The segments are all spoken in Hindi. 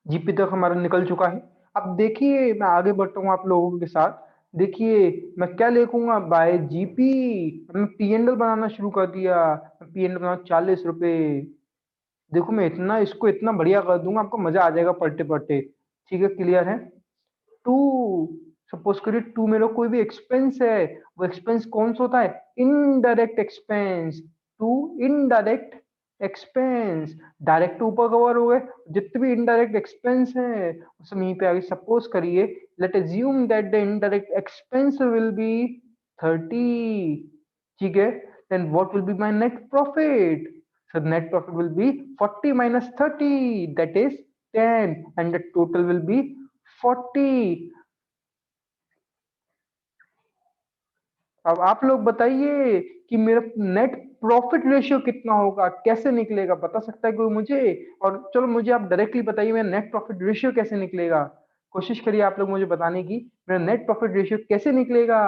जीपी तक हमारा निकल चुका है। अब देखिए मैं आगे बढ़ता हूँ आप लोगों के साथ। देखिए मैं क्या लिखूंगा, बाय जीपी। मैं पीएनएल बनाना शुरू कर दिया। पीएनएल बना 40 रुपए। देखो मैं इतना इसको इतना बढ़िया कर दूंगा, आपको मजा आ जाएगा पढ़ते पढ़ते। ठीक है, क्लियर है। टू, सपोज करिए टू मेरा कोई भी एक्सपेंस है। वो एक्सपेंस कौन सा होता है? Indirect expense. Two indirect expense. Direct ऊपर कवर हो गए, जितने भी इनडायरेक्ट एक्सपेंस है उसमें यहीं पे आगे सपोज करिए, let assume that the indirect expense will be 30। ठीक है, then what will be my net profit? So net profit will be 40 minus 30, that is 10, and the total will be 40। अब आप लोग बताइए कि मेरा नेट प्रॉफिट रेशियो कितना होगा, कैसे निकलेगा, बता सकता है कोई मुझे? और चलो मुझे आप डायरेक्टली बताइए मेरा नेट प्रॉफिट रेशियो कैसे निकलेगा। कोशिश करिए आप लोग मुझे बताने की, मेरा नेट प्रॉफिट रेशियो कैसे निकलेगा।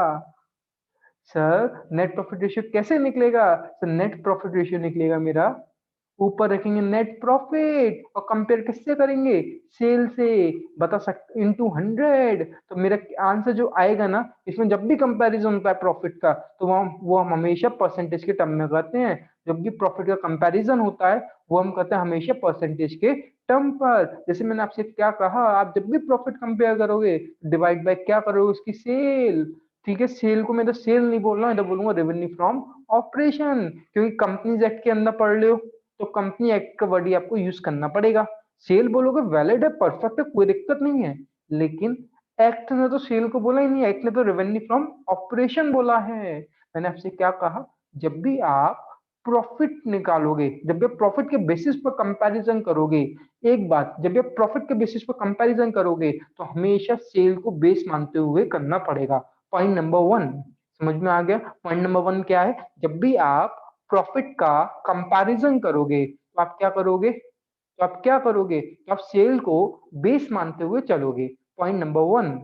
सर नेट प्रॉफिट रेशियो कैसे निकलेगा? सर नेट प्रॉफिट रेशियो निकलेगा मेरा, ऊपर रखेंगे नेट प्रॉफिट और कंपेयर किससे करेंगे? सेल से। बता सकते इनटू 100। तो मेरा आंसर जो आएगा ना, इसमें जब भी कंपैरिजन होता है प्रॉफिट का, तो वो हम हमेशा परसेंटेज के टर्म में करते हैं। जब भी प्रॉफिट का कंपैरिजन होता है वो हम करते हैं हमेशा परसेंटेज के टर्म पर। जैसे मैंने आपसे क्या कहा, आप जब भी प्रॉफिट कंपेयर करोगे डिवाइड बाय क्या करोगे? उसकी सेल। ठीक है, सेल को मैं तो सेल नहीं बोल रहा हूँ, इधर बोलूंगा रेवेन्यू फ्रॉम ऑपरेशन, क्योंकि कंपनीज एक्ट के अंदर पढ़ लो तो कंपनी एक्ट का वर्ड ही आपको यूज करना पड़ेगा। सेल बोलोगे वैलिड है, परफेक्ट है, कोई दिक्कत नहीं है, लेकिन एक्ट ने तो सेल को बोला ही नहीं, एक्ट ने तो रेवेन्यू फ्रॉम ऑपरेशन बोला है। मैंने आपसे क्या कहा, जब भी आप प्रॉफिट निकालोगे, जब भी प्रॉफिट के बेसिस पर कंपैरिजन करोगे, एक बात, जब भी प्रॉफिट के बेसिस पर कंपैरिजन करोगे तो हमेशा सेल को बेस मानते हुए करना पड़ेगा। पॉइंट नंबर वन समझ में आ गया? पॉइंट नंबर वन क्या है? जब भी आप प्रॉफिट का कंपैरिजन करोगे तो आप क्या करोगे? तो आप सेल को बेस मानते हुए चलोगे। Point number one.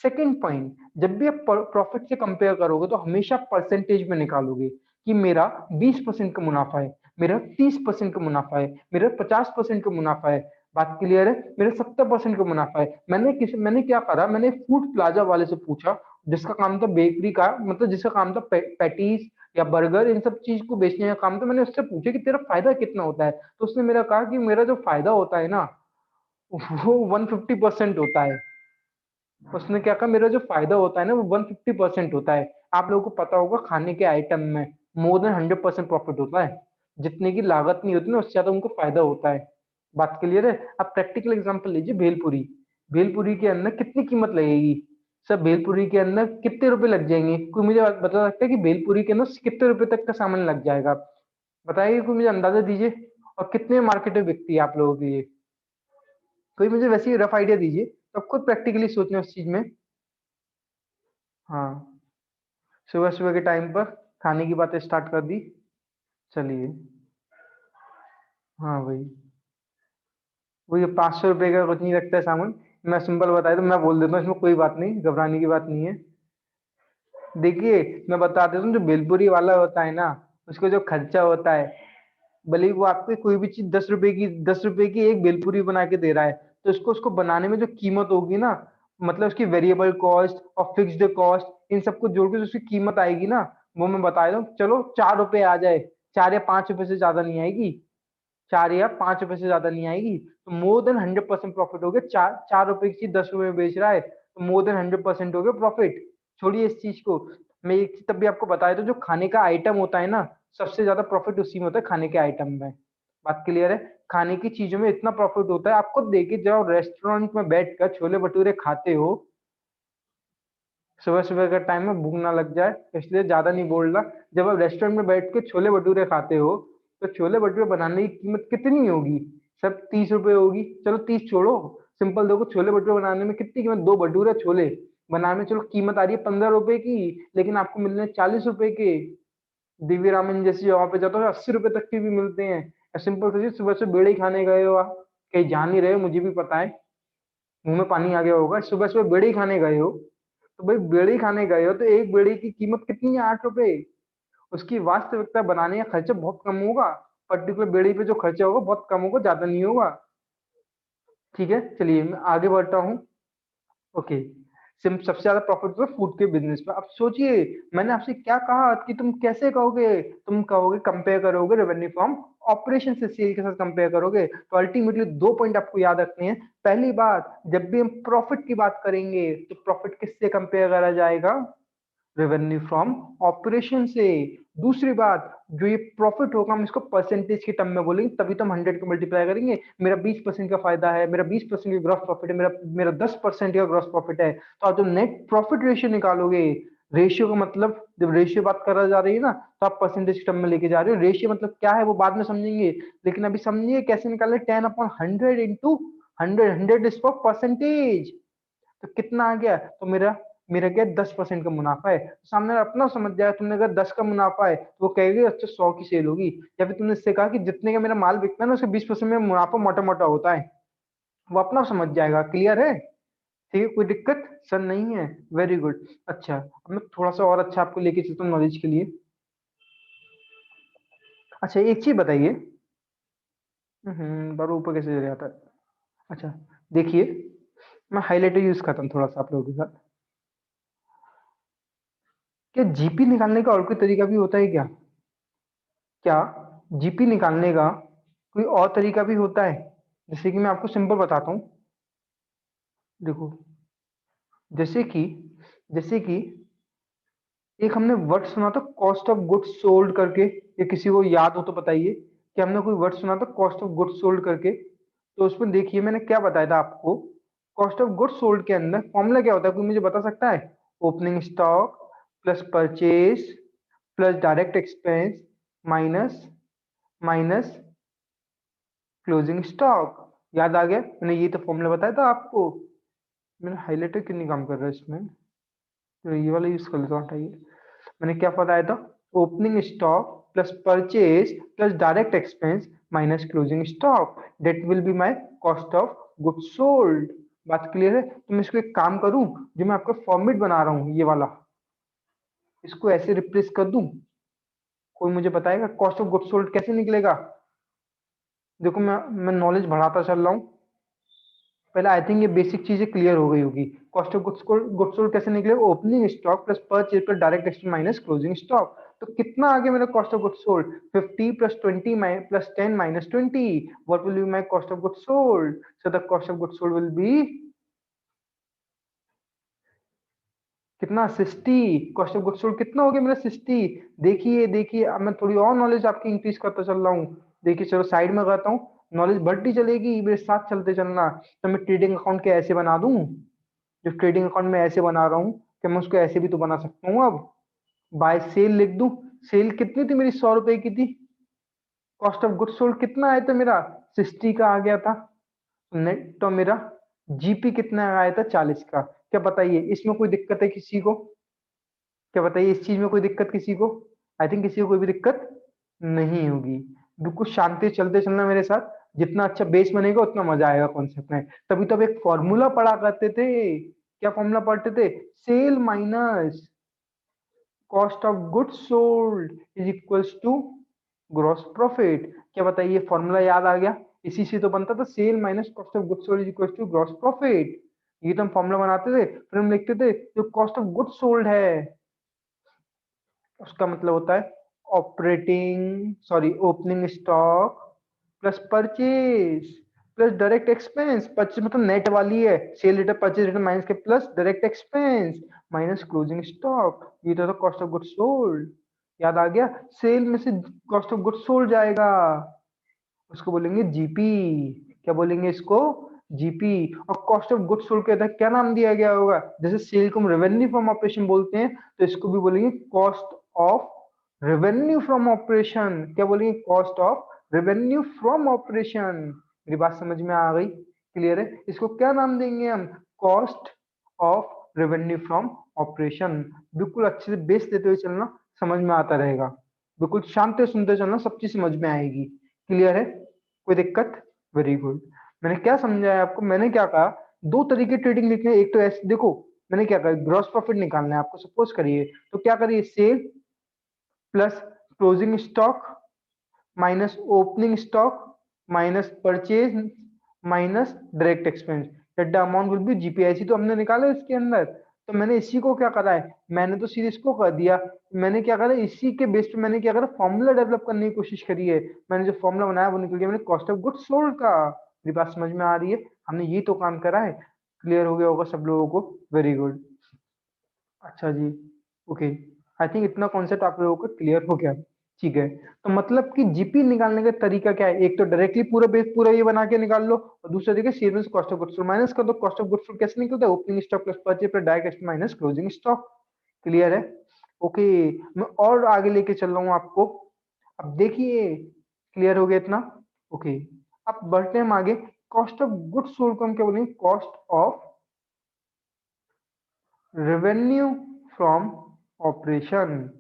Second point, जब भी आप प्रॉफिट से कंपेयर करोगे तो हमेशा परसेंटेज में निकालोगे कि मेरा 20% का मुनाफा है, मेरा 30% का मुनाफा है, मेरा 50% का मुनाफा है। बात क्लियर है? मेरा 70% का मुनाफा है। मैंने क्या करा, मैंने फूड प्लाजा वाले से पूछा, जिसका काम था बेकरी का, मतलब जिसका काम था पैटीज या बर्गर, इन सब चीज को बेचने का काम था। मैंने उससे पूछा कि तेरा फायदा कितना होता है, तो उसने मेरा कहा कि मेरा जो फायदा होता है ना वो 150% होता है। उसने क्या कहा, मेरा जो फायदा होता है ना वो 150% होता है। आप लोगों को पता होगा खाने के आइटम में मोर देन 100% प्रॉफिट होता है। जितने की लागत नहीं होती ना उससे ज्यादा उनको फायदा होता है। बात क्लियर है? आप प्रैक्टिकल एग्जांपल लीजिए, भेलपुरी। भेलपुरी के अंदर कितनी कीमत लगेगी? सब भेलपुरी के अंदर कितने रुपए लग जाएंगे? कोई मुझे बता सकता है कि भेलपुरी के अंदर कितने रुपए तक का सामान लग जाएगा? बताइए, कोई मुझे अंदाजा दीजिए। और कितने मार्केट में बिकती है आप लोगों के लिए? कोई मुझे वैसे ही रफ आइडिया दीजिए, तो आप खुद प्रैक्टिकली सोचना उस चीज में। हाँ, सुबह सुबह के टाइम पर खाने की बातें स्टार्ट कर दी। चलिए। हाँ भाई, वो ये 500 रुपए का कुछ नहीं लगता है सामान। मैं सिंपल बताया तो मैं बोल देता हूँ, इसमें कोई बात नहीं, घबराने की बात नहीं है। देखिए मैं बता देता हूँ, जो भेलपुरी वाला होता है ना, उसको जो खर्चा होता है, भले ही वो आपको कोई भी चीज 10 रुपए की एक भेलपुरी बना के दे रहा है, तो उसको उसको बनाने में जो कीमत होगी ना, मतलब उसकी वेरिएबल कॉस्ट और फिक्स्ड कॉस्ट, इन सबको जोड़ के जो उसकी कीमत आएगी ना, वो मैं बता रहा हूँ। चलो 4 रुपए आ जाए, 4 या 5 रुपए से ज्यादा नहीं आएगी, 4 या 5 रुपए से ज्यादा नहीं आएगी, तो मोर देन 100% प्रॉफिट हो गया। 4 रुपए की चीज 10 रुपए में बेच रहा है, तो मोर देन 100% हो गया प्रॉफिट। छोड़िए इस चीज को। मैं एक चीज तब भी आपको बताया था, जो खाने का आइटम होता है ना, सबसे ज्यादा प्रॉफिट उसी में होता है, खाने के आइटम में। बात क्लियर है? खाने की चीजों में इतना प्रॉफिट होता है, आपको देखिए जब रेस्टोरेंट में बैठकर छोले भटूरे खाते हो, सुबह सुबह का टाइम में भूख ना लग जाए, इसलिए ज्यादा नहीं बोल रहा। जब आप रेस्टोरेंट में बैठ के छोले भटूरे खाते हो, तो छोले भटूरे बनाने की कीमत कितनी होगी? सब 30 रुपए होगी। चलो 30 छोड़ो, सिंपल देखो, छोले भटूरे बनाने में कितनी कीमत, दो भटूरे छोले बनाने में चलो कीमत आ रही है 15 रुपए की, लेकिन आपको मिल रहे हैं 40 रुपए के। दिव्य रामन जैसी जगह पे जाते हो 80 रुपए तक के भी मिलते हैं। सिंपल सोचिए, सुबह से बेड़े ही खाने गए हो आप, कहीं जान नहीं रहे हो, मुझे भी पता है, मुंह में पानी आ गया होगा, सुबह सुबह बेड़े ही खाने गए हो। तो भाई बेड़ी खाने गए हो तो एक बेड़ी की कीमत कितनी है? 8 रुपए। उसकी वास्तविकता बनाने का खर्चा बहुत कम होगा, पर्टिकुलर बेड़ी पे जो खर्चा होगा बहुत कम होगा, ज्यादा नहीं होगा। ठीक है, चलिए मैं आगे बढ़ता हूँ। ओके, सिम सबसे ज्यादा प्रॉफिट हुआ फूड के बिजनेस में। अब सोचिए, मैंने आपसे क्या कहा कि तुम कैसे कहोगे, तुम कहोगे कंपेयर करोगे रेवेन्यू फ्रॉम ऑपरेशन से सेल के साथ कंपेयर करोगे, तो अल्टीमेटली दो पॉइंट आपको याद रखने हैं। पहली बात, जब भी हम प्रॉफिट की बात करेंगे तो प्रॉफिट किससे कंपेयर करा जाएगा, रेवेन्यू फ्रॉम ऑपरेशन से। दूसरी बात, जो ये प्रॉफिट होगा हम इसको परसेंटेज के टर्म में बोलेंगे, तभी तो हम 100 को मल्टीप्लाई करेंगे। मेरा 20% का फायदा है, मेरा 20% का ग्रॉस प्रॉफिट है, मेरा मेरा 10% का ग्रॉस प्रॉफिट है, तो आप जो नेट प्रॉफिट रेशियो निकालोगे, रेशियो का मतलब जब रेशियो बात करा जा रही है ना, तो आप परसेंटेज के टर्म में लेके जा रहे हो। रेशियो मतलब क्या है वो बाद में समझेंगे, लेकिन अभी समझिए कैसे निकाले। 10/100 इंटू 100, 100 इज फॉर परसेंटेज, तो कितना आ गया, तो मेरा मेरा क्या 10% का मुनाफा है। तो सामने वाला अपना समझ जाएगा, तुमने अगर 10 का मुनाफा है तो वो कहेगी अच्छा 100 की सेल होगी। या फिर तुमने इससे कहा कि जितने का मेरा माल बिकता है ना उसके 20% में मुनाफा मोटा मोटा होता है, वो अपना समझ जाएगा। क्लियर है? ठीक है, कोई दिक्कत सर नहीं है? Very good. अच्छा, अब मैं थोड़ा सा और अच्छा आपको लेके चलता हूँ नॉलेज के लिए। अच्छा, एक चीज बताइए। बार ऊपर कैसे चले जाता है? अच्छा, देखिए, मैं हाईलाइटर यूज करता हूँ थोड़ा सा आप लोगों के साथ। क्या जीपी निकालने का और कोई तरीका भी होता है क्या? क्या जीपी निकालने का कोई और तरीका भी होता है? जैसे कि मैं आपको सिंपल बताता हूँ। देखो, जैसे कि जैसे कि एक हमने वर्ड सुना था कॉस्ट ऑफ गुड्स सोल्ड करके, ये किसी को याद हो तो बताइए कि हमने कोई वर्ड सुना था कॉस्ट ऑफ गुड्स सोल्ड करके। तो उसमें देखिए मैंने क्या बताया था आपको। कॉस्ट ऑफ गुड्स सोल्ड के अंदर फॉर्मूला क्या होता है, कोई मुझे बता सकता है? Opening stock plus purchase plus direct expense minus minus closing stock. याद आ गया? मैंने ये तो फॉर्मूला बताया था आपको। मैंने हाईलाइटर क्यों नहीं काम कर रहा है इसमें, तो ये वाला यूज कर लेता हूँ, हटाइए। मैंने क्या बताया था? Opening stock plus purchase plus direct expense minus closing stock, that will be my cost of goods sold. बात क्लियर है? तो मैं इसको एक काम करूं, जो मैं आपका फॉर्मेट बना रहा हूँ ये वाला, इसको ऐसे रिप्लेस कर दूं। कोई मुझे बताएगा कॉस्ट ऑफ गुड्स सोल्ड कैसे निकलेगा? देखो, मैं नॉलेज बढ़ाता चल रहा हूँ। पहले आई थिंक ये बेसिक चीजें क्लियर हो गई होगी। कॉस्ट ऑफ गुड्स सोल्ड कैसे निकले? Opening stock plus purchase plus direct expense minus closing stock. तो कितना आ गया मेरा cost of goods sold? 50 plus 20 plus 10 minus 20, what will be my cost of goods sold? So the cost of goods sold will be कितना? 60। कॉस्ट ऑफ गुड्स सोल्ड कितना हो गया मेरा? 60। देखिए देखिए, अब मैं थोड़ी और नॉलेज आपकी इंक्रीज करता चल रहा हूँ। देखिए, चलो साइड में करता हूँ, नॉलेज बढ़ती चलेगी, मेरे साथ चलते चलना। तो मैं ट्रेडिंग अकाउंट के ऐसे बना दूं, जो ट्रेडिंग अकाउंट में ऐसे बना रहा हूँ कि मैं उसको ऐसे भी तो बना सकता हूँ अब। बाय सेल लिख दूं। सेल कितनी थी मेरी? 100 रुपए की थी। कॉस्ट ऑफ गुड्स सोल्ड कितना आया था मेरा? 60 का आ गया था। नेट तो मेरा जीपी कितना आया था? 40 का। क्या बताइए, इसमें कोई दिक्कत है किसी को? क्या बताइए, इस चीज में कोई दिक्कत किसी को? आई थिंक किसी को कोई भी दिक्कत नहीं होगी। बिल्कुल शांति से चलते चलना मेरे साथ। जितना अच्छा बेस बनेगा उतना मजा आएगा कॉन्सेप्ट में। तभी तो अब एक फॉर्मूला पढ़ा करते थे। क्या फॉर्मूला पढ़ते थे? Sale minus cost of goods sold is equals to gross profit. क्या बताइए, फॉर्मूला याद आ गया? इसी से तो बनता था sale minus cost of goods sold is equals to gross profit. ये तो हम फॉर्मूला बनाते थे, फिर हम लिखते थे जो कॉस्ट ऑफ गुड्स सोल्ड है उसका मतलब होता है operating sorry opening stock plus purchase plus direct expense. Purchase मतलब नेट वाली है, sale return purchase return minus के plus direct expense minus closing stock. ये तो कॉस्ट ऑफ गुड्स सोल्ड। याद आ गया? सेल में से कॉस्ट ऑफ गुड्स सोल्ड जाएगा, उसको बोलेंगे जीपी। क्या बोलेंगे इसको? जीपी। और कॉस्ट ऑफ गुड्स सोल्ड के क्या नाम दिया गया होगा? जैसे सेल को हम रेवेन्यू फ्रॉम ऑपरेशन बोलते हैं, तो इसको भी बोलेंगे cost of revenue from operation. क्या बोलेंगे? Cost of revenue from operation. मेरी बात समझ में आ गई? क्लियर है? इसको क्या नाम देंगे हम? Cost of revenue from operation. बिल्कुल अच्छे से बेस देते हुए चलना, समझ में आता रहेगा। बिल्कुल शांत से सुनते चलना, सब चीज समझ में आएगी। क्लियर है? कोई दिक्कत? Very good. मैंने क्या समझाया आपको? मैंने क्या कहा, दो तरीके ट्रेडिंग लिखने हैं। एक तो ऐसे देखो, मैंने क्या कहा, ग्रॉस प्रॉफिट निकालना है आपको। सपोज करिए, तो क्या करिए, sale plus closing stock minus opening stock minus purchase minus direct expense, that the amount will be GPIC. तो हमने निकाला इसके अंदर, तो मैंने इसी को क्या करा है, मैंने तो सीधे इसको कर दिया। मैंने क्या करा, इसी के बेस पे मैंने क्या करा, फॉर्मूला डेवलप करने की कोशिश करी है। मैंने जो फॉर्मूला बनाया वो निकल गया मैंने कॉस्ट ऑफ गुड्स सोल्ड का। मेरी बात समझ में आ रही है, हमने ये तो काम करा है। क्लियर हो गया होगा सब लोगों को, वेरी गुड। अच्छा जी, ओके। आई थिंक इतना कॉन्सेप्ट आप लोगों को क्लियर हो गया। ठीक है, तो मतलब कि जीपी निकालने का तरीका क्या है, एक तो डायरेक्टली पूरा बेस पूरा ये बना के निकाल लो, और दूसरा तरीका sales cost of goods minus कर दो। कॉस्ट ऑफ गुड्स कैसे निकलता है, opening stock plus purchase plus direct minus closing stock. Clear है, ओके। मैं और आगे लेके चल रहा हूँ आपको, अब देखिए क्लियर हो गया इतना, ओके। अब बढ़ते हैं हम आगे। कॉस्ट ऑफ गुड्स सोल्ड को हम क्या बोलेंगे, cost of revenue from operation.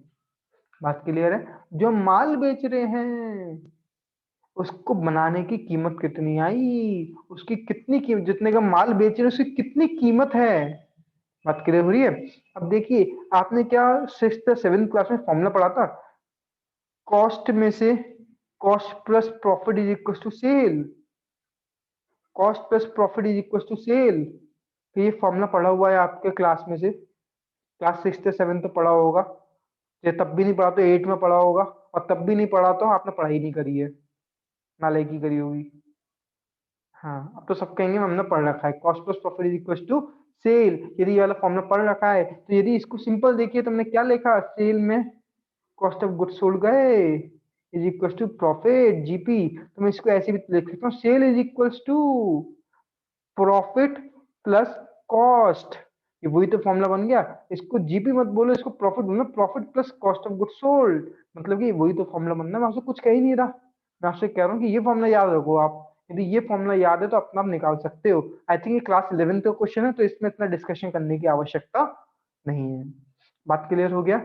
बात क्लियर है, जो माल बेच रहे हैं उसको बनाने की कीमत कितनी आई, उसकी कितनी कीमत, जितने का माल बेच रहे हैं उसकी कितनी कीमत है। बात क्लियर हो रही है। अब देखिए, आपने क्या सिक्स या सेवेंथ क्लास में फॉर्मूला पढ़ा था, कॉस्ट में से cost plus profit is equal to sale, cost plus profit is equal to sale. तो ये फॉर्मूला पढ़ा हुआ है आपके क्लास में से, क्लास सिक्स या सेवन तो पढ़ा होगा, ये तब भी नहीं पढ़ा तो एट में पढ़ा होगा, और तब भी नहीं पढ़ा तो आपने पढ़ाई नहीं करी है, नालायकी करी होगी। हाँ, अब तो सब कहेंगे हमने पढ़ रखा है, cost plus profit is equal to sale. यदि ये वाला फॉर्मूला पढ़ रखा है तो यदि इसको सिंपल देखिए तो हमने क्या लिखा, सेल में कॉस्ट ऑफ गुड्स सोल्ड गए is equal to profit GP. तो मैं इसको ऐसे भी लिख सकता हूँ, sale is equal to profit plus cost. ये वही तो फॉर्मूला बन गया। इसको जीपी मत बोलो, इसको प्रॉफिट बोलो, profit plus cost of goods sold. मतलब कि वही तो फॉर्मूला बनना है, मैं आपसे कुछ कह ही नहीं रहा। मैं आपसे कह रहा हूँ कि ये फॉर्मूला याद रखो आप, यदि ये फॉर्मूला याद है तो अपना आप निकाल सकते हो। आई थिंक ये क्लास 11 का क्वेश्चन है, तो इसमें इतना डिस्कशन करने की आवश्यकता नहीं है। बात क्लियर हो गया।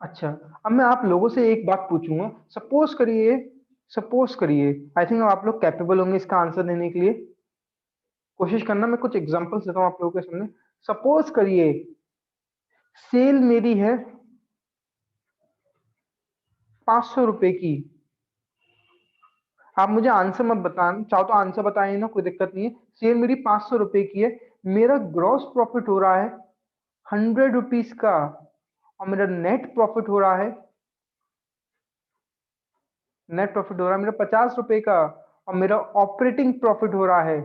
अच्छा, अब मैं आप लोगों से एक बात पूछूंगा, सपोज करिए आई थिंक आप लोग कैपेबल होंगे इसका आंसर देने के लिए। कोशिश करना, मैं कुछ एग्जांपल्स देता हूँ आप लोगों के सामने। सपोज करिए सेल मेरी है 500 रुपए की। आप मुझे आंसर मत बताना, चाहो तो आंसर बताइए ना, कोई दिक्कत नहीं है। सेल मेरी 500 रुपए की है, मेरा ग्रॉस प्रॉफिट हो रहा है 100 रुपीज का, और मेरा नेट प्रॉफिट हो रहा है, नेट प्रॉफिट हो रहा है मेरा 50 रुपए का, और मेरा ऑपरेटिंग प्रॉफिट हो रहा है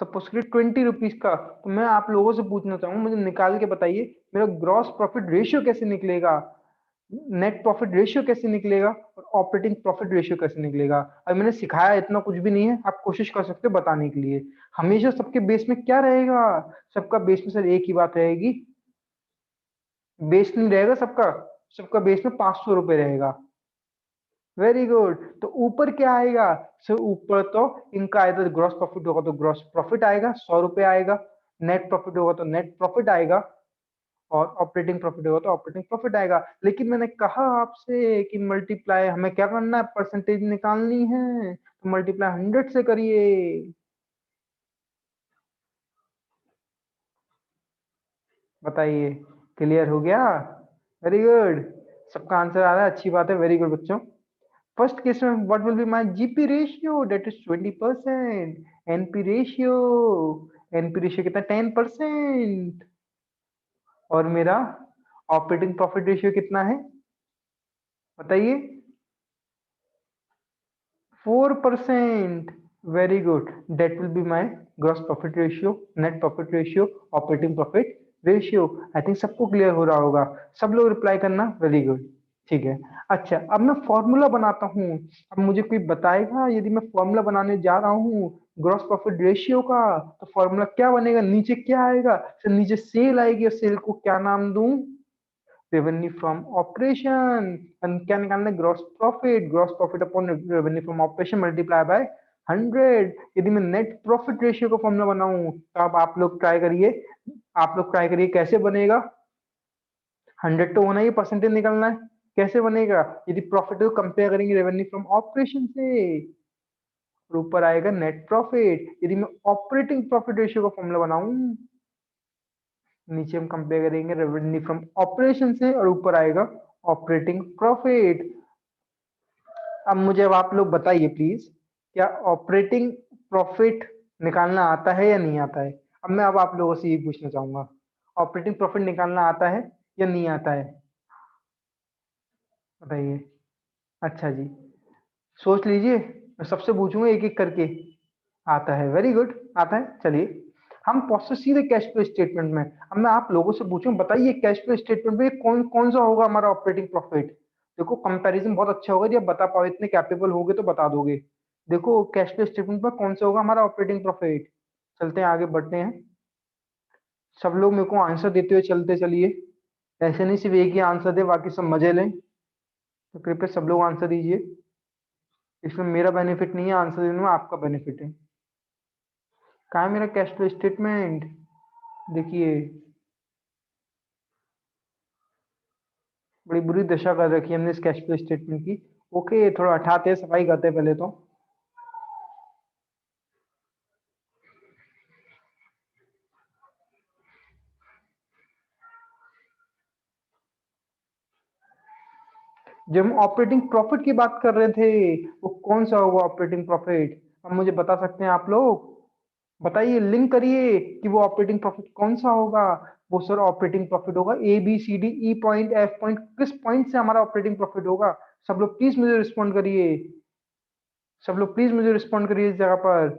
सपोज करिए 20 रुपीज का। तो मैं आप लोगों से पूछना चाहूंगा, मुझे निकाल के बताइए मेरा ग्रॉस प्रॉफिट रेशियो कैसे निकलेगा, नेट प्रॉफिट रेशियो कैसे निकलेगा, और ऑपरेटिंग प्रॉफिट रेशियो कैसे निकलेगा। अब मैंने सिखाया इतना कुछ भी नहीं है, आप कोशिश कर सकते हो बताने के लिए। हमेशा सबके बेस में क्या रहेगा, सबका बेस में सर एक ही बात रहेगी, बेस नहीं रहेगा सबका, सबका बेस में 500 रुपए रहेगा। वेरी गुड, तो ऊपर क्या आएगा, सर ऊपर तो इनका आएगा, ग्रॉस प्रॉफिट होगा तो ग्रॉस प्रॉफिट आएगा 100 रुपए आएगा, नेट प्रॉफिट होगा तो नेट प्रॉफिट आएगा, और ऑपरेटिंग प्रॉफिट होगा तो ऑपरेटिंग प्रॉफिट आएगा। लेकिन मैंने कहा आपसे कि मल्टीप्लाई हमें क्या करना है, परसेंटेज निकालनी है, तो मल्टीप्लाई 100 से करिए। बताइए, क्लियर हो गया, वेरी गुड। सबका आंसर आ रहा है, अच्छी बात है, वेरी गुड बच्चों। फर्स्ट केस में what will be my GP ratio, that is 20%। NP ratio कितना, 10%। और मेरा ऑपरेटिंग प्रॉफिट रेशियो कितना है, बताइए, 4%। Very good, that will be my gross profit ratio, net profit ratio, operating profit ratio. I think सबको क्लियर हो रहा होगा, सब लोग रिप्लाई करना, वेरी गुड। ठीक है, अच्छा अब मैं फॉर्मूला बनाता हूँ। अब मुझे कोई बताएगा, यदि मैं फॉर्मूला बनाने जा रहा हूँ ग्रॉस प्रॉफिट रेशियो का, तो फॉर्मूला क्या बनेगा, नीचे क्या आएगा, तो नीचे सेल आएगी, और सेल को क्या नाम दूं, रेवेन्यू फ्रॉम ऑपरेशन। क्या निकालना है, gross profit upon revenue from operation multiply by 100। यदि मैं नेट प्रॉफिट रेशियो का फॉर्मूला बनाऊं तो अब आप लोग ट्राई करिए, आप लोग ट्राई करिए कैसे बनेगा। 100 तो होना ही, परसेंटेज निकलना है, कैसे बनेगा, यदि प्रॉफिट को कंपेयर करेंगे रेवेन्यू फ्रॉम ऑपरेशन से, और ऊपर आएगा नेट प्रॉफिट। यदि मैं ऑपरेटिंग प्रॉफिट रेशियो का फॉर्मूला बनाऊं, नीचे हम कंपेयर करेंगे रेवेन्यू फ्रॉम ऑपरेशन से, और ऊपर आएगा ऑपरेटिंग प्रॉफिट। अब आप लोग बताइए प्लीज, क्या ऑपरेटिंग प्रॉफिट निकालना आता है या नहीं आता है? अब आप लोगों से ये पूछना चाहूंगा, ऑपरेटिंग प्रॉफिट निकालना आता है या नहीं आता है? बताइए। अच्छा जी, सोच लीजिए, मैं सबसे पूछूंगा एक एक करके। आता है, वेरी गुड, आता है। चलिए हम पहुंचते सीधे कैश फ्लो स्टेटमेंट में। अब मैं आप लोगों से पूछूं, बताइए कैश फ्लो स्टेटमेंट में कौन कौन सा होगा हमारा ऑपरेटिंग प्रॉफिट? देखो कंपैरिजन बहुत अच्छा होगा, जब बता पाओ, इतने कैपेबल होगे तो बता दोगे। देखो कैश फ्लो स्टेटमेंट में कौन सा होगा हमारा ऑपरेटिंग प्रॉफिट। चलते हैं आगे बढ़ते हैं, सब लोग मेरे को आंसर देते हुए चलते चलिए, ऐसे नहीं सिर्फ एक ही आंसर दे बाकी सब मजे लें। तो कृपया सब लोग आंसर दीजिए, इसमें मेरा बेनिफिट नहीं है, आंसर देने में आपका बेनिफिट है। कहाँ है मेरा कैश फ्लो स्टेटमेंट? देखिए, बड़ी बुरी दशा कर रखी है हमने इस कैश फ्लो स्टेटमेंट की। ओके, थोड़ा हटाते हैं, सफाई करते हैं पहले तो। जब हम ऑपरेटिंग प्रॉफिट की बात कर रहे थे, वो कौन सा होगा ऑपरेटिंग प्रॉफिट? अब मुझे बता सकते हैं आप लोग? बताइए, लिंक करिए कि वो ऑपरेटिंग प्रॉफिट कौन सा होगा। वो सर ऑपरेटिंग प्रॉफिट होगा A B C D E point F point, किस पॉइंट से हमारा ऑपरेटिंग प्रॉफिट होगा? सब लोग प्लीज मुझे रिस्पॉन्ड करिए, सब लोग प्लीज मुझे रिस्पॉन्ड करिए इस जगह पर।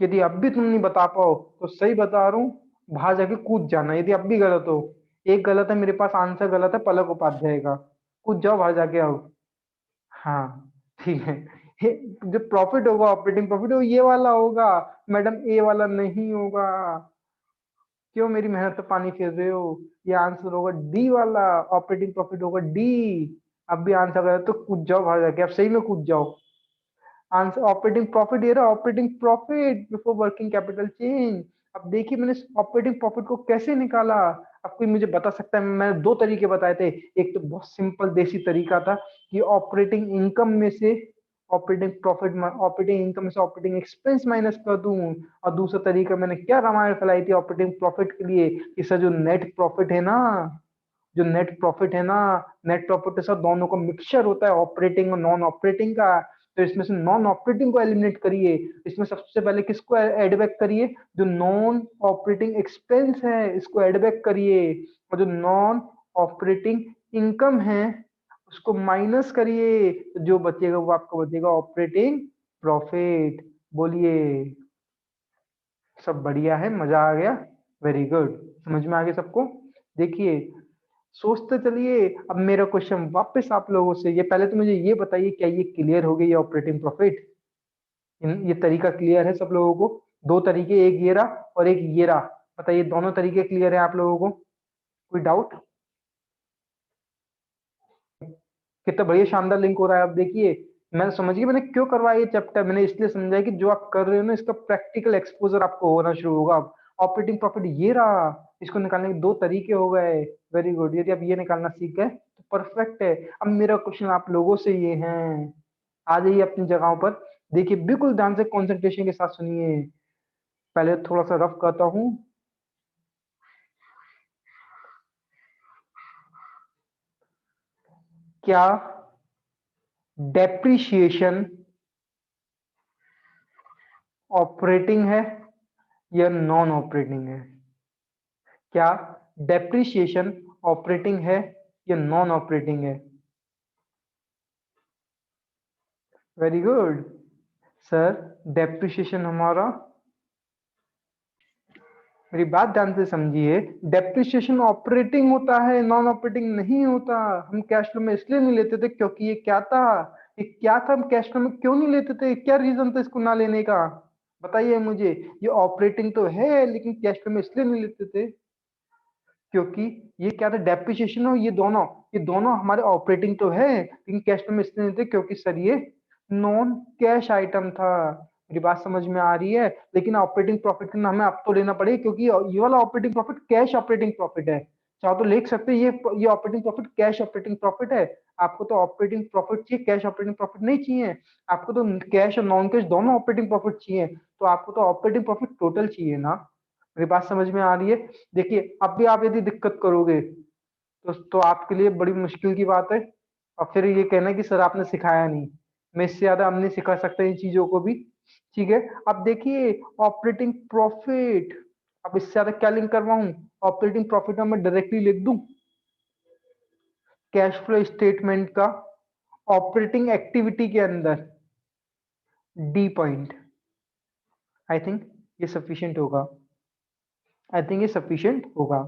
यदि अब भी तुम नहीं बता पाओ तो सही बता रहा हूँ, बाहर जाके कूद जाना यदि अब भी गलत हो। एक गलत है, मेरे पास आंसर गलत है पलक उपाध्याय का। कूद जाओ बाहर जाके आओ। हाँ ठीक है। ये जो प्रॉफिट होगा ऑपरेटिंग प्रॉफिट वो ये वाला होगा, मैडम ए वाला नहीं होगा। क्यों मेरी मेहनत पे पानी फेर रहे हो? ये आंसर होगा डी वाला, ऑपरेटिंग प्रॉफिट होगा डी। अब भी आंसर गलत तो कूद जाओ बाहर जाके, अब सही में कूद जाओ। आंसर ऑपरेटिंग प्रॉफिट ये रहा, operating profit before working capital change. अब देखिए मैंने ऑपरेटिंग प्रॉफिट को कैसे निकाला। अब कोई मुझे बता सकता है? मैंने दो तरीके बताए थे, एक तो बहुत सिंपल देसी तरीका था कि ऑपरेटिंग इनकम में से ऑपरेटिंग प्रॉफिट, ऑपरेटिंग इनकम में से ऑपरेटिंग एक्सपेंस माइनस कर दूं। और दूसरा तरीका मैंने क्या रामायण फैलाई थी ऑपरेटिंग प्रॉफिट के लिए, कि सर जो नेट प्रॉफिट है ना, जो नेट प्रॉफिट है ना, नेट प्रॉफिट के साथ दोनों का मिक्सचर होता है, ऑपरेटिंग और नॉन ऑपरेटिंग का। तो इसमें से नॉन ऑपरेटिंग को एलिमिनेट करिए। इसमें सबसे पहले किसको ऐड बैक करिए? जो नॉन ऑपरेटिंग एक्सपेंस है इसको ऐड बैक करिए, और जो नॉन ऑपरेटिंग इनकम है उसको माइनस करिए, तो जो बचेगा वो आपका बचेगा ऑपरेटिंग प्रॉफिट। बोलिए, सब बढ़िया है, मजा आ गया? वेरी गुड, समझ में आ गया सबको? देखिए, सोचते चलिए। अब मेरा क्वेश्चन वापस आप लोगों से, ये पहले तो मुझे ये बताइए, क्या ये क्लियर हो गई ये ऑपरेटिंग प्रॉफिट? ये तरीका क्लियर है सब लोगों को? दो तरीके, एक ये रहा और एक ये रहा। बताइए दोनों तरीके क्लियर है आप लोगों को? कोई डाउट? कितना बढ़िया शानदार लिंक हो रहा है। अब देखिए, मैंने समझ गया मैंने क्यों करवाया ये चैप्टर। मैंने इसलिए समझा कि जो आप कर रहे हो ना इसका प्रैक्टिकल एक्सपोजर आपको होना शुरू होगा। अब ऑपरेटिंग प्रॉफिट ये रहा, इसको निकालने के दो तरीके हो गए। वेरी गुड, यदि आप ये निकालना सीख गए तो परफेक्ट है। अब मेरा क्वेश्चन आप लोगों से ये है, आ जाइए अपनी जगहों पर। देखिए बिल्कुल ध्यान से कंसंट्रेशन के साथ सुनिए। पहले थोड़ा सा रफ करता हूँ। क्या डेप्रिशिएशन ऑपरेटिंग है या नॉन ऑपरेटिंग है? क्या डेप्रिसिएशन ऑपरेटिंग है या नॉन ऑपरेटिंग है? वेरी गुड सर, डेप्रिसिएशन हमारा, मेरी बात ध्यान से समझिए, डेप्रिसिएशन ऑपरेटिंग होता है, नॉन ऑपरेटिंग नहीं होता। हम कैश फ्लो में इसलिए नहीं लेते थे क्योंकि ये क्या था, ये क्या था, हम कैश फ्लो में क्यों नहीं लेते थे? क्या रीजन था इसको ना लेने का? बताइए मुझे। ये ऑपरेटिंग तो है लेकिन कैश फ्लो में इसलिए नहीं लेते थे क्योंकि ये क्या था, डेप्रिसिएशन और ये दोनों हमारे ऑपरेटिंग तो है लेकिन कैश फ्लो में इसलिए नहीं थे क्योंकि सर ये नॉन कैश आइटम था। मेरी बात समझ में आ रही है? लेकिन ऑपरेटिंग प्रॉफिट का नाम हमें अब तो लेना पड़ेगा क्योंकि ये वाला operating profit cash operating profit है। चाहो तो लिख सकते हैं ये operating profit cash operating profit है। आपको तो ऑपरेटिंग प्रॉफिट चाहिए, कैश ऑपरेटिंग प्रॉफिट नहीं चाहिए। आपको तो कैश और नॉन कैश दोनों ऑपरेटिंग प्रॉफिट चाहिए, तो आपको तो ऑपरेटिंग प्रॉफिट टोटल चाहिए ना। मेरी बात समझ में आ रही है? देखिए अब भी आप यदि दिक्कत करोगे तो आपके लिए बड़ी मुश्किल की बात है। और फिर ये कहना कि सर आपने सिखाया नहीं। मैं इससे ज्यादा हम नहीं सिखा सकते इन चीजों को भी। ठीक है, अब देखिए ऑपरेटिंग प्रॉफिट, अब इससे ज्यादा क्या लिंक करवाऊं? ऑपरेटिंग प्रॉफिट में मैं डायरेक्टली लिख दूं कैश फ्लो स्टेटमेंट का ऑपरेटिंग एक्टिविटी के अंदर डी पॉइंट। आई थिंक ये सफिशिएंट होगा, आई थिंक ये सफिशिएंट होगा।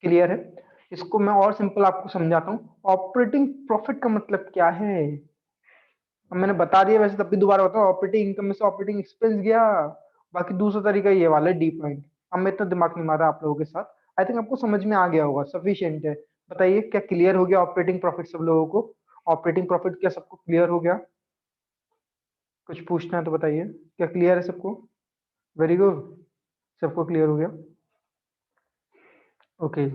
क्लियर है? इसको मैं और सिंपल आपको समझाता हूँ। ऑपरेटिंग प्रॉफिट का मतलब क्या है? अब मैंने बता दिया, वैसे तब भी दोबारा बताऊं, ऑपरेटिंग इनकम में से ऑपरेटिंग एक्सपेंस गया। बाकी दूसरा तरीका ये वाला है डी पॉइंट। अब मैं इतना दिमाग नहीं मारा आप लोगों के साथ। आई थिंक आपको समझ में आ गया होगा, सफिशिएंट है। बताइए क्या क्लियर हो गया ऑपरेटिंग प्रॉफिट सब लोगों को? ऑपरेटिंग प्रॉफिट क्या सबको क्लियर हो गया? कुछ पूछना है तो बताइए, क्या क्लियर है सबको? वेरी गुड, सबको क्लियर हो गया। ओके,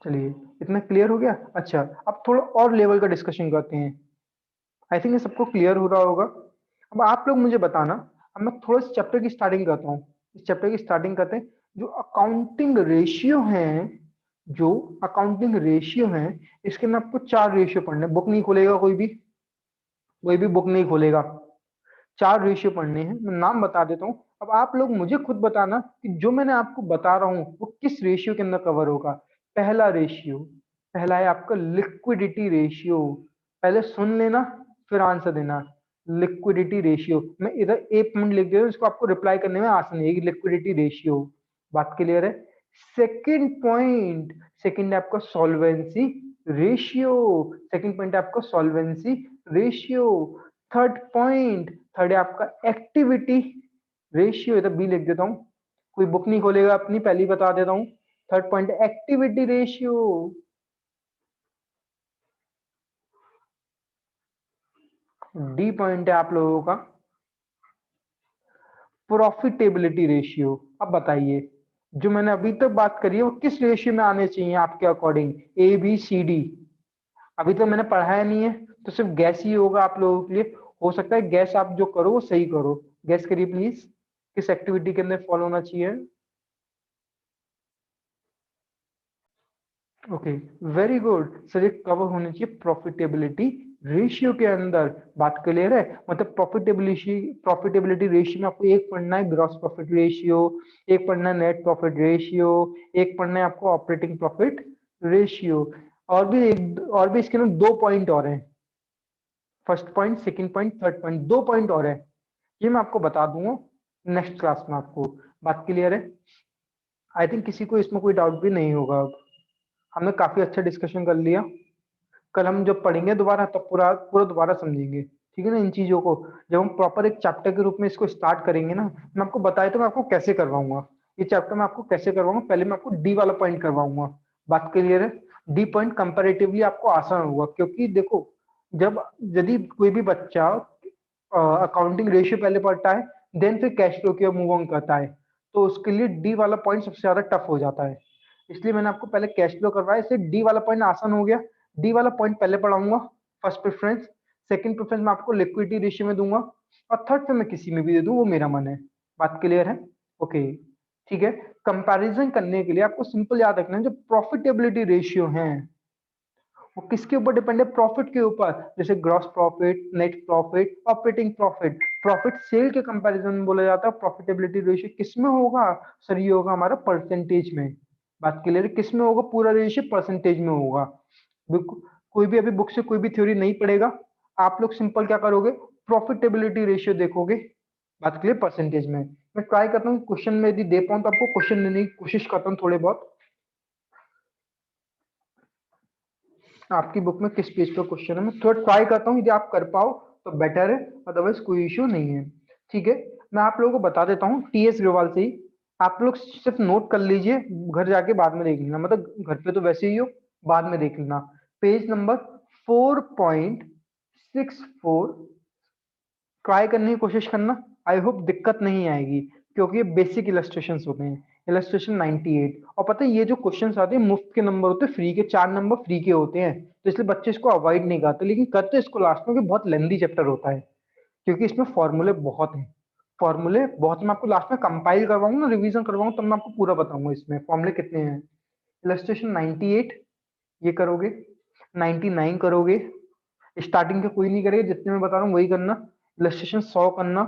चलिए इतना क्लियर हो गया। अच्छा, अब थोड़ा और लेवल का डिस्कशन करते हैं। आई थिंक ये सबको क्लियर हो रहा होगा। अब आप लोग मुझे बताना। अब मैं थोड़ा सा चैप्टर की स्टार्टिंग करता हूँ। इस चैप्टर की स्टार्टिंग करते हैं। जो अकाउंटिंग रेशियो हैं, जो अकाउंटिंग रेशियो हैं, इसके में आपको 4 रेशियो पढ़ने हैं। बुक नहीं खोलेगा कोई भी बुक नहीं खोलेगा। 4 रेशियो पढ़ने हैं, मैं नाम बता देता हूँ। अब आप लोग मुझे खुद बताना कि जो मैंने आपको बता रहा हूँ वो किस रेशियो के अंदर कवर होगा। पहला रेशियो, पहला है आपका लिक्विडिटी रेशियो। पहले सुन लेना, फिर आंसर देना। लिक्विडिटी रेशियो, मैं इधर ए पॉइंट लिख दे रहा हूँ, इसको आपको रिप्लाई करने में आसानी है। लिक्विडिटी रेशियो, बात क्लियर है? सेकंड पॉइंट, सेकंड है आपका सॉल्वेंसी रेशियो। सेकंड पॉइंट है आपका solvency ratio. Third point, third है आपका एक्टिविटी रेशियो। इधर बी लिख देता हूं, कोई बुक नहीं खोलेगा अपनी, पहले ही बता देता हूं। Third point activity ratio. D point है आप लोगों का प्रॉफिटेबिलिटी रेशियो। अब बताइए जो मैंने अभी तक बात करी है वो किस रेशियो में आने चाहिए आपके according? A B C D. अभी तो मैंने पढ़ाया नहीं है, तो सिर्फ गैस ही होगा आप लोगों के लिए। हो सकता है गैस आप जो करो वो सही करो। गैस करिए प्लीज, किस एक्टिविटी के अंदर फॉलो होना चाहिए? ओके, वेरी गुड सर, ये कवर होनी चाहिए प्रॉफिटेबिलिटी रेशियो के अंदर। बात क्लियर है? मतलब प्रॉफिटेबिलिटी रेशियो में आपको एक पढ़ना है ग्रॉस प्रॉफिट रेशियो, एक पढ़ना है नेट प्रॉफिट रेशियो, एक पढ़ना है आपको ऑपरेटिंग प्रॉफिट रेशियो। और भी इसके अंदर 2 पॉइंट और हैं। First point, second point, third point, 2 point और है। ये मैं आपको बता दूंगा नेक्स्ट क्लास में आपको। बात क्लियर है? आई थिंक किसी को इसमें कोई डाउट भी नहीं होगा। अब हमने काफी अच्छा डिस्कशन कर लिया। कल हम जब पढ़ेंगे दोबारा तब पूरा पूरा दोबारा समझेंगे, ठीक है ना? इन चीजों को जब हम प्रॉपर एक चैप्टर के रूप में इसको स्टार्ट करेंगे ना, मैं आपको बताया तो मैं आपको कैसे करवाऊंगा। ये चैप्टर मैं आपको कैसे करवाऊंगा, पहले मैं आपको डी वाला पॉइंट करवाऊंगा। बात क्लियर है? डी पॉइंट कंपैरेटिवली आपको आसान होगा, क्योंकि देखो जब यदि कोई भी बच्चा अकाउंटिंग रेशियो पहले पढ़ता है, देन फिर कैश फ्लो की ओर मूव ऑन करता है, तो उसके लिए डी वाला पॉइंट सबसे ज्यादा टफ हो जाता है। इसलिए मैंने आपको पहले कैश फ्लो करवाया, इससे डी वाला पॉइंट आसान हो गया। डी वाला पॉइंट पहले पढ़ाऊंगा, फर्स्ट प्रेफरेंस। सेकंड प्रेफरेंस मैं आपको लिक्विडिटी रेशियो में दूंगा, और थर्ड पे मैं किसी में भी दे दूं, वो मेरा मन है। बात क्लियर है? ओके, ठीक है। कंपैरिजन करने के लिए आपको सिंपल याद रखना है, जो प्रॉफिटेबिलिटी रेशियो है वो किसके ऊपर डिपेंड है? प्रॉफिट के ऊपर। जैसे gross profit, net profit, operating profit. Profit sale के कंपैरिजन में बोला जाता है प्रॉफिटेबिलिटी रेशियो किस में होगा? सर ये होगा हमारा परसेंटेज में। बात क्लियर है? किस में होगा पूरा रेशियो? परसेंटेज में होगा। कोई भी अभी बुक से कोई भी थ्योरी नहीं पड़ेगा, आप लोग सिंपल क्या करोगे? प्रॉफिटेबिलिटी रेशियो देखोगे। बात क्लियर? परसेंटेज में। मैं ट्राई करता हूँ क्वेश्चन में यदि दे पाऊँ तो आपको क्वेश्चन लेने की कोशिश करता हूँ थोड़े बहुत। आपकी बुक में किस पेज पर क्वेश्चन है, मैं थोड़ा ट्राई करता हूँ, यदि आप कर पाओ तो बेटर है, अदरवाइज कोई इश्यू नहीं है। ठीक है, मैं आप लोगों को बता देता हूँ टीएस ग्लोबल से ही। आप लोग सिर्फ नोट कर लीजिए, घर जाके बाद में देख लेना, मतलब घर पे तो वैसे ही हो, बाद में देख लेना। पेज नंबर 4.64 ट्राई करने की कोशिश करना। आई होप दिक्कत नहीं आएगी, क्योंकि ये बेसिक इलस्ट्रेशन होते हैं। इलस्ट्रेशन 98। और पता है ये जो क्वेश्चन आते हैं मुफ्त के नंबर होते हैं, फ्री के 4 नंबर फ्री के होते हैं, तो इसलिए बच्चे इसको अवॉइड नहीं करते, लेकिन करते इसको लास्ट में, कि बहुत लेंदी चैप्टर होता है, क्योंकि इसमें फॉर्मूले बहुत हैं। फॉर्मूले बहुत, मैं आपको लास्ट में कंपाइल करवाऊंगा ना, रिवीजन करवाऊंगा, तब मैं आपको पूरा बताऊंगा इसमें फॉर्मूले कितने हैं। इलस्ट्रेशन 98 ये करोगे। 99 करोगे। स्टार्टिंग के कोई नहीं करेगा, जितने मैं बता रहा हूँ वही करना। इलस्ट्रेशन 100 करना,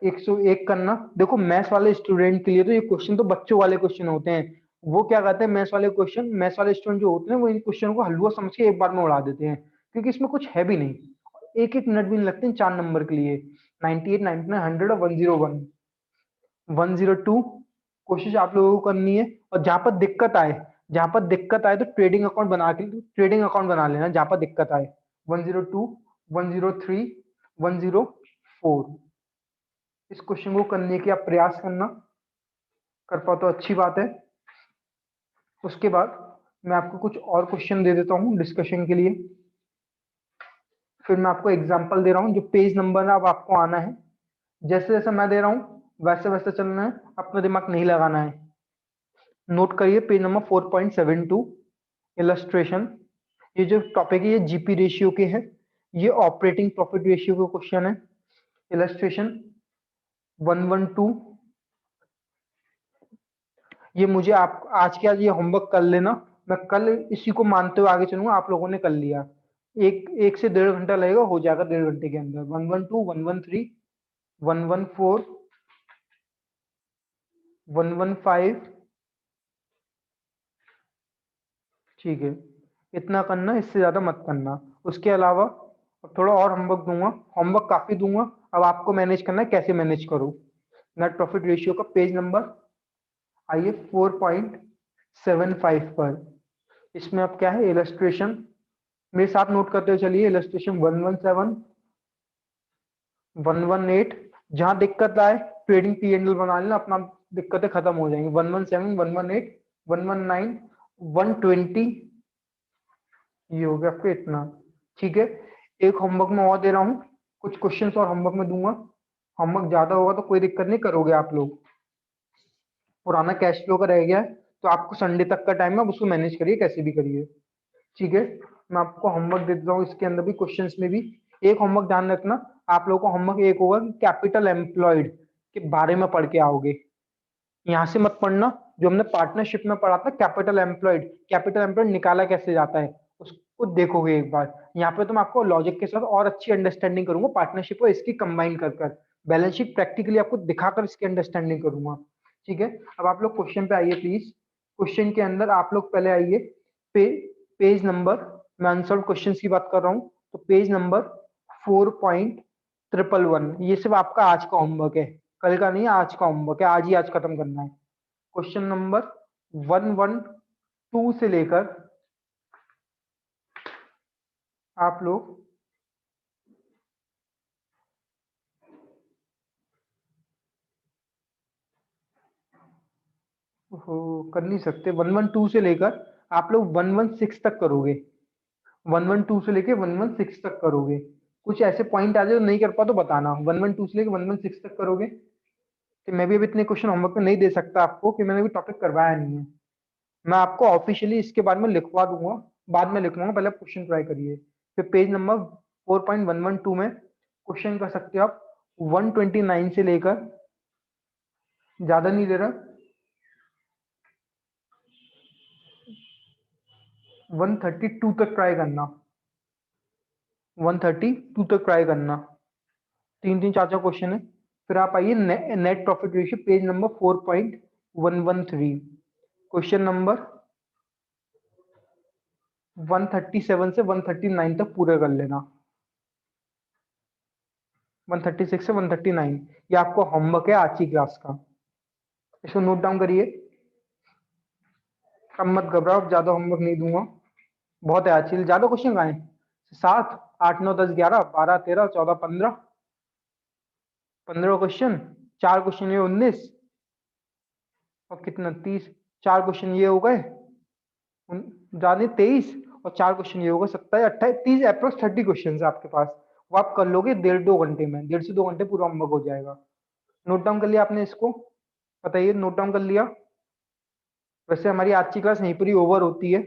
101 करना। देखो मैथ्स वाले स्टूडेंट के लिए तो ये क्वेश्चन तो बच्चों वाले क्वेश्चन होते हैं। वो क्या करते हैं, मैथ्स वाले क्वेश्चन, मैथ्स वाले स्टूडेंट जो होते हैं वो इन क्वेश्चन को हलवा समझ के एक बार में उड़ा देते हैं, क्योंकि इसमें कुछ है भी नहीं। एक एक मिनट भी नहीं लगते 4 नंबर के लिए। 98, 99, 100 और 101, 102 कोशिश आप लोगों को करनी है। और जहां पर दिक्कत आए, जहां पर दिक्कत आए तो ट्रेडिंग अकाउंट बना के, ट्रेडिंग अकाउंट बना लेना जहां पर दिक्कत आए। 102, 103, 104, इस क्वेश्चन को करने की आप प्रयास करना। कर पाओ तो अच्छी बात है। उसके बाद मैं आपको कुछ और क्वेश्चन दे देता हूँ डिस्कशन के लिए। फिर मैं आपको एग्जांपल दे रहा हूँ, जो पेज नंबर है अब आपको आना है। जैसे जैसे मैं दे रहा हूँ वैसे वैसे चलना है, अपना दिमाग नहीं लगाना है। नोट करिए पेज नंबर 4.72, इलस्ट्रेशन। ये जो टॉपिक है ये जीपी रेशियो के है, ये ऑपरेटिंग प्रॉफिट रेशियो का क्वेश्चन है। इलस्ट्रेशन 112, ये मुझे आप आज के आज ये होमवर्क कर लेना। मैं कल इसी को मानते हुए आगे चलूंगा, आप लोगों ने कर लिया। एक से 1.5 घंटा लगेगा, हो जाएगा 1.5 घंटे के अंदर। 112, 113, 114, 115, ठीक है। इतना करना, इससे ज्यादा मत करना। उसके अलावा अब थोड़ा और होमवर्क दूंगा, होमवर्क काफी दूंगा। अब आपको मैनेज करना है, कैसे मैनेज करो। नेट प्रॉफिट रेशियो का पेज नंबर आइए 4.75 पर। इसमें अब क्या है, इलस्ट्रेशन मेरे साथ नोट करते हुए चलिए। इलस्ट्रेशन 117, 118, जहां दिक्कत आए ट्रेडिंग पी एंडल बना लेना, अपना दिक्कतें खत्म हो जाएंगी। 117, 118, 119, 120, ये हो गया आपको इतना, ठीक है। एक होमवर्क में और दे रहा हूँ, कुछ क्वेश्चंस और होमवर्क में दूंगा। होमवर्क ज्यादा होगा तो कोई दिक्कत नहीं, करोगे आप लोग। पुराना कैश फ्लो का रह गया है, तो आपको संडे तक का टाइम है, आप उसको मैनेज करिए कैसे भी करिए, ठीक है। मैं आपको होमवर्क दे देता हूँ, इसके अंदर भी क्वेश्चंस में भी एक होमवर्क ध्यान रखना। आप लोगों को होमवर्क एक होगा कि कैपिटल एम्प्लॉयड के बारे में पढ़ के आओगे। यहाँ से मत पढ़ना, जो हमने पार्टनरशिप में पढ़ा था कैपिटल एम्प्लॉयड, कैपिटल एम्प्लॉयड निकाला कैसे जाता है उसको देखोगे एक बार। यहाँ पे तो मैं आपको लॉजिक के साथ और अच्छी अंडरस्टैंडिंग करूंगा पार्टनरशिप को इसकी कंबाइन कर बैलेंस शीट प्रैक्टिकली आपको दिखाकर इसकी अंडरस्टैंडिंग करूंगा, ठीक है। अब आप लोग क्वेश्चन पे आइए प्लीज। क्वेश्चन के अंदर आप लोग पहले आइए, पे, पेज नंबर, मैं अनसॉल्व क्वेश्चन की बात कर रहा हूँ, तो पेज नंबर 4.111, ये सिर्फ आपका आज का होमवर्क है, कल का नहीं, आज का होमवर्क है, आज ही आज खत्म करना है। क्वेश्चन नंबर 112 से लेकर आप लोग कर नहीं सकते। 112 से लेकर आप लोग 116 तक करोगे। 112 से लेके 116 तक करोगे। कुछ ऐसे पॉइंट आ जाए तो नहीं कर पा तो बताना। 112 से लेके 116 तक करोगे। कि मैं भी अभी इतने क्वेश्चन होमवर्क में नहीं दे सकता आपको, कि मैंने भी टॉपिक करवाया नहीं है। मैं आपको ऑफिशियली इसके बारे में लिखवा दूंगा, बाद में लिखवाऊंगा, पहले आप क्वेश्चन ट्राई करिए। फिर पेज नंबर 4.112 में क्वेश्चन कर सकते हो आप 129 से लेकर, ज्यादा नहीं दे रहा, 132 तक ट्राई करना। 132 तक ट्राई करना। तीन तीन चार चार क्वेश्चन है। फिर आप आइए net profit ratio page number 4.113, question number 137 से 139 तक पूरे कर लेना। 136 से 139, ये आपको होमवर्क है आज की क्लास का, इसको नोट डाउन करिए। अब मत घबराओ, ज्यादा होमवर्क नहीं दूंगा, बहुत है आज के लिए। ज्यादा क्वेश्चन कहाँ है, 7, 8, 9, 10, 11, 12, 13, 14, 15, 15 क्वेश्चन। चार क्वेश्चन ये 19, और कितना 30, चार क्वेश्चन ये हो गए ज्यादा 23, और चार क्वेश्चन ये होगा 27, 28, 30, अप्रोक्स 30 क्वेश्चन है आपके पास। वो आप कर लोगे 1.5-2 घंटे में, 1.5 से 2 घंटे पूरा होमवर्क हो जाएगा। नोट डाउन कर लिया आपने इसको, बताइए नोट डाउन कर लिया। वैसे हमारी आज की क्लास यहीं पर ही ओवर होती है।